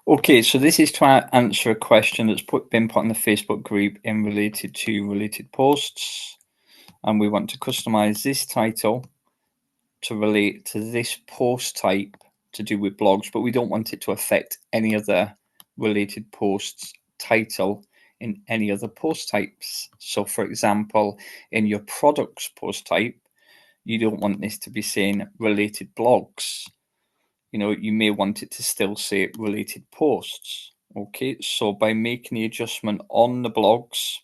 Okay, so this is to answer a question that's been put in the Facebook group in related to related posts, and we want to customize this title to relate to this post type to do with blogs, but we don't want it to affect any other related posts title in any other post types. So, for example, in your products post type, you don't want this to be saying related blogs. You may want it to still say related posts. Okay, so by making the adjustment on the blogs,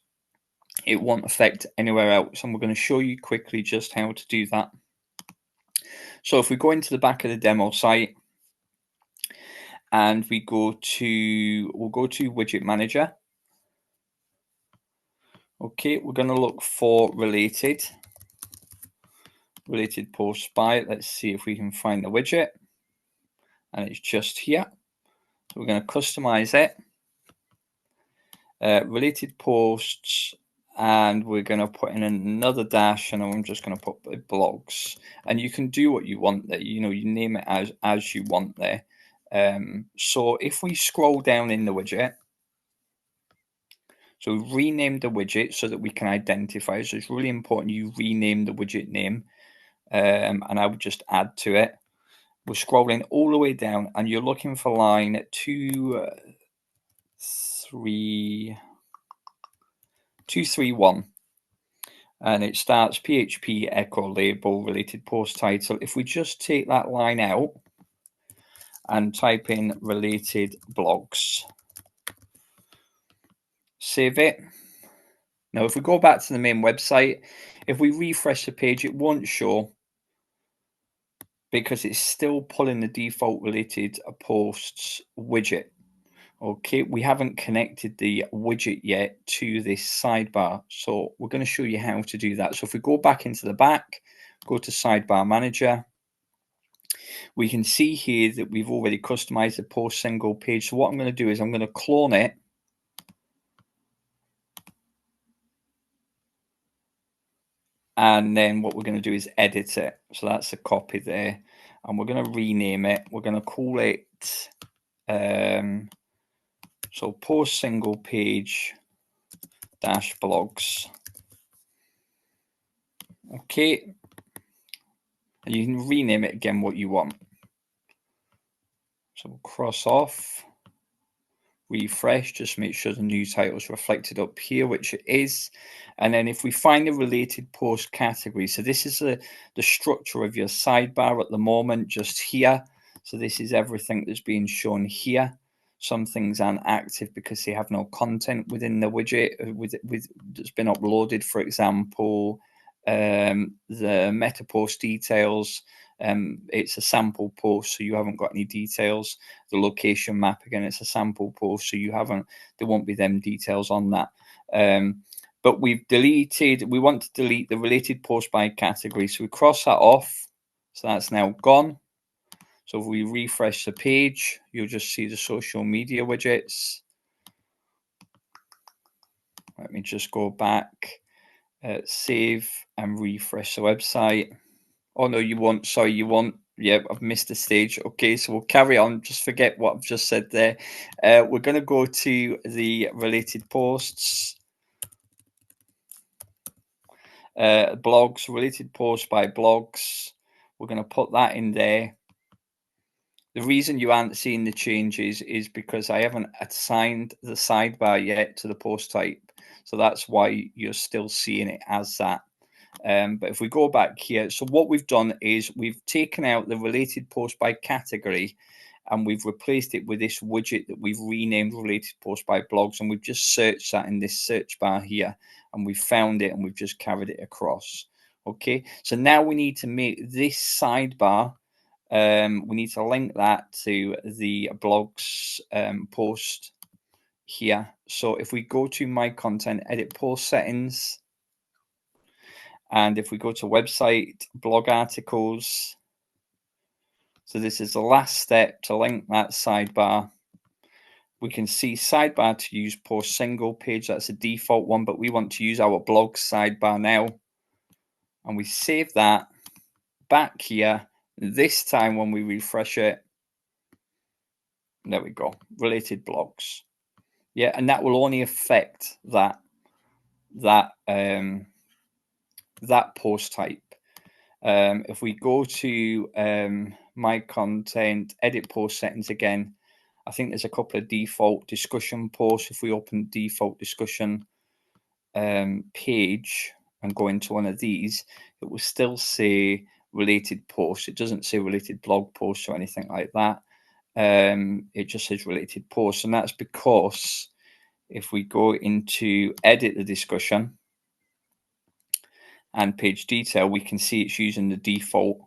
it won't affect anywhere else. And we're going to show you quickly just how to do that. So if we go into the back of the demo site and we'll go to widget manager. Okay, we're going to look for related posts by. Let's see if we can find the widget. And it's just here. So we're going to customize it. Related posts, and we're going to put in another dash, and I'm just going to put blogs, and you can do what you want there. You name it as you want there. So if we scroll down in the widget, so we've renamed the widget so that we can identify. So it's really important you rename the widget name, and I would just add to it. We're scrolling all the way down, and you're looking for line 231, and it starts PHP echo label related post title. If we just take that line out and type in related blogs, save it. Now, if we go back to the main website, if we refresh the page, it won't show because it's still pulling the default related posts widget. Okay, we haven't connected the widget yet to this sidebar, so we're going to show you how to do that. So if we go back into the back, go to Sidebar Manager, we can see here that we've already customized the post single page. So what I'm going to do is I'm going to clone it, and then what we're going to do is edit it. So that's a copy there, and we're going to rename it. We're going to call it so post single page dash blogs. Okay, and you can rename it again what you want. So we'll cross off, refresh, just make sure the new title is reflected up here, which it is. And then if we find the related post category, so this is the structure of your sidebar at the moment, just here. So this is everything that's being shown here. Some things aren't active because they have no content within the widget that's been uploaded. For example, the meta post details. It's a sample post, so you haven't got any details. The location map, again, it's a sample post, so there won't be them details on that. But we want to delete the related post by category, so we cross that off. So that's now gone. So if we refresh the page, you'll just see the social media widgets. Let me just go back, save and refresh the website. Oh no, you won't. Sorry, you won't. Yeah, I've missed a stage. Okay, so we'll carry on. Just forget what I've just said there. We're going to go to the related posts, blogs, related posts by blogs. We're going to put that in there. The reason you aren't seeing the changes is because I haven't assigned the sidebar yet to the post type. So that's why you're still seeing it as that. But if we go back here, so what we've done is we've taken out the related post by category, and we've replaced it with this widget that we've renamed related post by blogs, and we've just searched that in this search bar here, and we've found it, and we've just carried it across. Okay, so now we need to make this sidebar, we need to link that to the blogs post here. So if we go to my content, edit post settings, and if we go to website, blog articles, so this is the last step to link that sidebar. We can see sidebar to use post single page. That's a default one, but we want to use our blog sidebar now. And we save that back here. This time when we refresh it, There we go. Related blogs. Yeah, and that will only affect that post type. If we go to my content, edit post settings again, I think there's a couple of default discussion posts. If we open default discussion page and go into one of these, it will still say related posts. It doesn't say related blog posts or anything like that. It just says related posts, and that's because if we go into edit the discussion and page detail, we can see it's using the default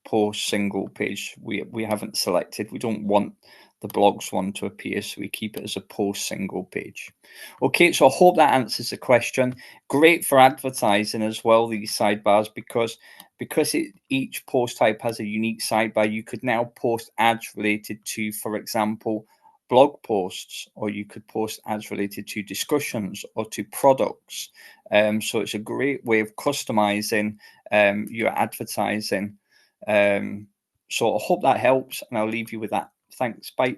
post single page. We haven't selected, we don't want the blogs one to appear, so we keep it as a post single page. Okay, so I hope that answers the question. Great for advertising as well, these sidebars, because each post type has a unique sidebar. You could now post ads related to, for example, blog posts, or you could post ads related to discussions or to products. So it's a great way of customizing your advertising. So I hope that helps, and I'll leave you with that. Thanks. Bye.